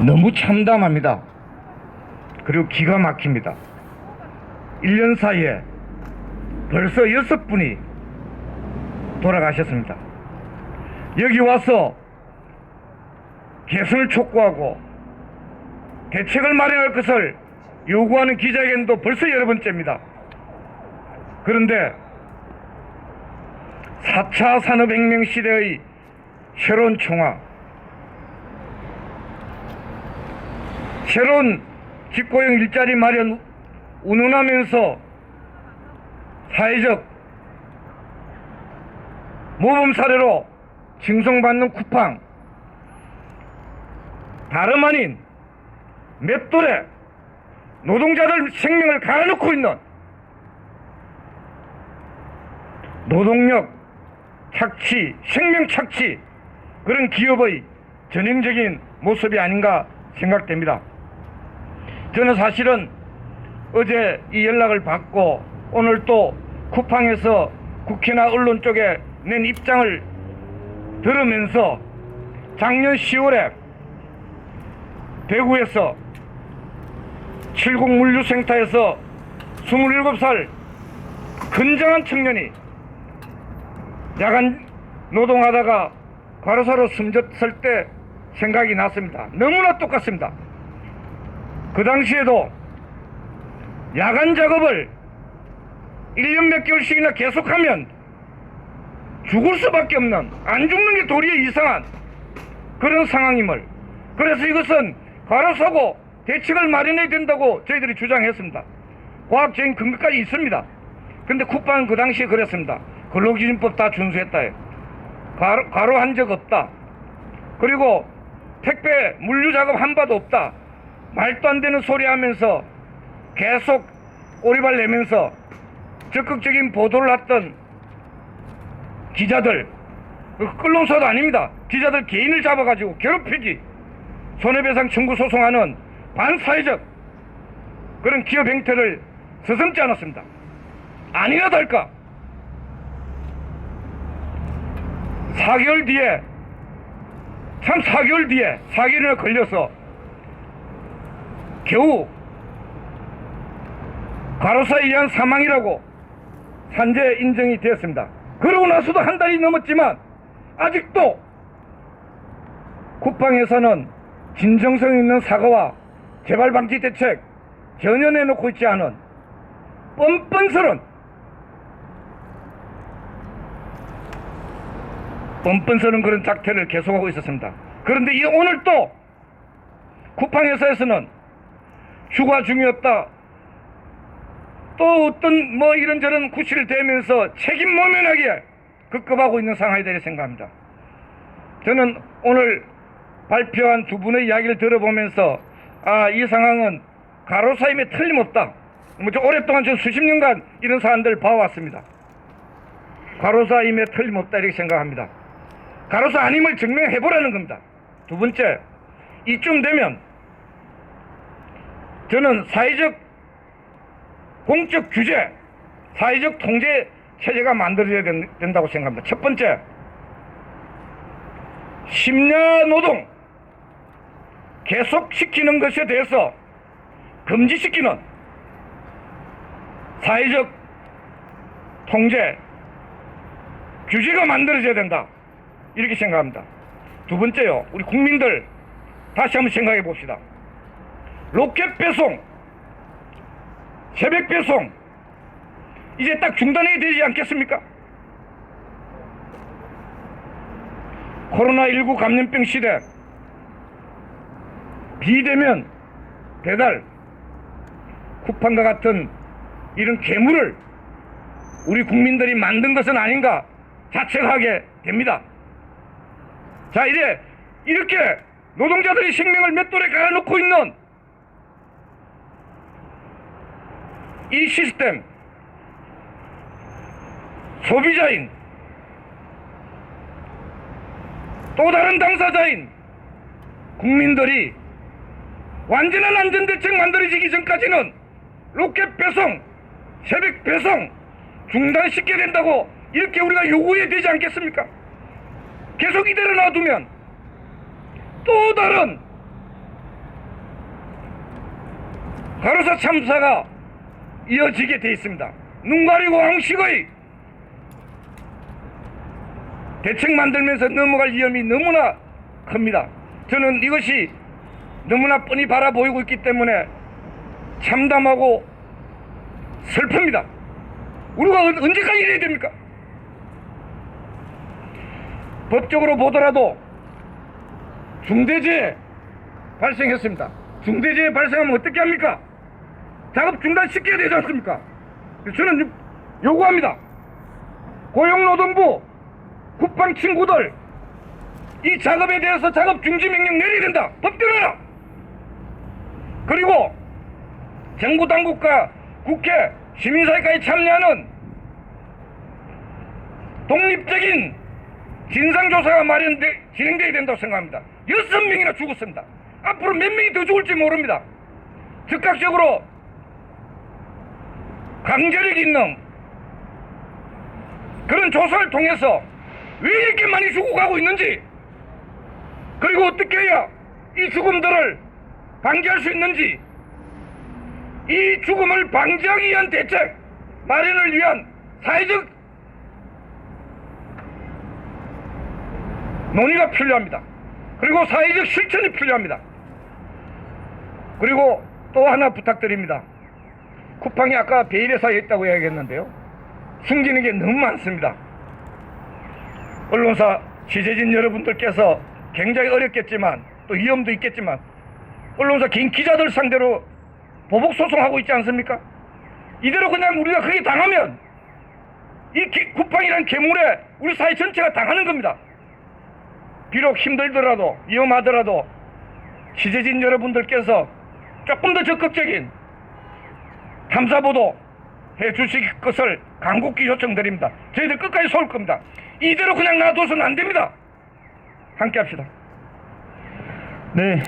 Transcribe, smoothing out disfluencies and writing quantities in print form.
너무 참담합니다. 그리고 기가 막힙니다. 1년 사이에 벌써 6분이 돌아가셨습니다. 여기 와서 개선을 촉구하고 대책을 마련할 것을 요구하는 기자회견도 벌써 여러 번째입니다. 그런데 4차 산업혁명 시대의 새로운 총화, 새로운 직고용 일자리 마련 운운하면서 사회적 모범 사례로 칭송받는 쿠팡, 다름 아닌 맷돌에 노동자들 생명을 갈아넣고 있는 노동력 착취, 생명 착취, 그런 기업의 전형적인 모습이 아닌가 생각됩니다. 저는 사실은 어제 이 연락을 받고 오늘 또 쿠팡에서 국회나 언론 쪽에 낸 입장을 들으면서 작년 10월에 대구에서 70 물류센터에서 27살 건장한 청년이 야간 노동하다가 과로사로 숨졌을 때 생각이 났습니다. 너무나 똑같습니다. 그 당시에도 야간 작업을 1년 몇 개월씩이나 계속하면 죽을 수밖에 없는, 안 죽는 게 도리어 이상한 그런 상황임을, 그래서 이것은 과로사고 대책을 마련해야 된다고 저희들이 주장했습니다. 과학적인 근거까지 있습니다. 근데 쿠팡은 그 당시에 그랬습니다. 근로기준법 다 준수했다. 과로한 적 없다. 그리고 택배 물류 작업 한 바도 없다. 말도 안 되는 소리 하면서 계속 꼬리발 내면서 적극적인 보도를 했던 기자들, 언론사도 아닙니다. 기자들 개인을 잡아가지고 괴롭히기, 손해배상 청구 소송하는 반사회적 그런 기업 행태를 서슴지 않았습니다. 아니나 다를까 4개월 뒤에, 참 4개월 뒤에 4개월이나 걸려서 겨우 과로사에 의한 사망이라고 산재 인정이 되었습니다. 그러고 나서도 한 달이 넘었지만 아직도 쿠팡에서는 진정성 있는 사과와 재발 방지 대책 전혀 내놓고 있지 않은 뻔뻔스러운 그런 작태를 계속하고 있었습니다. 그런데 이 오늘 또 쿠팡 회사에서는 휴가 중이었다, 또 어떤 뭐 이런저런 구실을 대면서 책임 모면하게 급급하고 있는 상황이라고 생각합니다. 저는 오늘 발표한 두 분의 이야기를 들어보면서 이 상황은 과로사임에 틀림없다. 오랫동안 전 수십 년간 이런 사안들을 봐왔습니다. 과로사임에 틀림없다 이렇게 생각합니다. 과로사 아님을 증명해보라는 겁니다. 두 번째, 이쯤 되면 저는 사회적 공적 규제, 사회적 통제 체제가 만들어져야 된다고 생각합니다. 첫 번째, 심야 노동 계속시키는 것에 대해서 금지시키는 사회적 통제 규제가 만들어져야 된다 이렇게 생각합니다. 두 번째요, 우리 국민들 다시 한번 생각해 봅시다. 로켓 배송, 새벽 배송 이제 딱 중단해야 되지 않겠습니까? 코로나19 감염병 시대 비대면 배달, 쿠팡과 같은 이런 괴물을 우리 국민들이 만든 것은 아닌가 자책하게 됩니다. 자, 이제 이렇게 노동자들의 생명을 맷돌에 갈아놓고 있는 이 시스템, 소비자인 또 다른 당사자인 국민들이 완전한 안전대책 만들어지기 전까지는 로켓 배송, 새벽 배송 중단시켜야 된다고 이렇게 우리가 요구해야 되지 않겠습니까? 계속 이대로 놔두면 또 다른 가로사 참사가 이어지게 돼 있습니다. 눈 가리고 왕식의 대책 만들면서 넘어갈 위험이 너무나 큽니다. 저는 이것이 너무나 뻔히 바라보이고 있기 때문에 참담하고 슬픕니다. 우리가 언제까지 이래야 됩니까? 법적으로 보더라도 중대재해 발생했습니다. 중대재해 발생하면 어떻게 합니까? 작업 중단시켜야 되지 않습니까? 저는 요구합니다. 고용노동부, 국방 친구들, 이 작업에 대해서 작업 중지 명령 내려야 된다. 법대로라. 그리고 정부 당국과 국회, 시민사회까지 참여하는 독립적인 진상조사가 진행되어야 된다고 생각합니다. 6명이나 죽었습니다. 앞으로 몇 명이 더 죽을지 모릅니다. 즉각적으로 강제력 있는 그런 조사를 통해서 왜 이렇게 많이 죽어가고 있는지, 그리고 어떻게 해야 이 죽음들을 방지할 수 있는지, 이 죽음을 방지하기 위한 대책 마련을 위한 사회적 논의가 필요합니다. 그리고 사회적 실천이 필요합니다. 그리고 또 하나 부탁드립니다. 쿠팡이 아까 베일회사에 있다고 이야기했는데요, 숨기는 게 너무 많습니다. 언론사 취재진 여러분들께서 굉장히 어렵겠지만 또 위험도 있겠지만 언론사 기자들 상대로 보복 소송하고 있지 않습니까? 이대로 그냥 우리가 그게 당하면 이 쿠팡이라는 괴물에 우리 사회 전체가 당하는 겁니다. 비록 힘들더라도 위험하더라도 취재진 여러분들께서 조금 더 적극적인 탐사보도 해주실 것을 간곡히 요청드립니다. 저희들 끝까지 쏠 겁니다. 이대로 그냥 놔둬서는 안 됩니다. 함께 합시다. 네,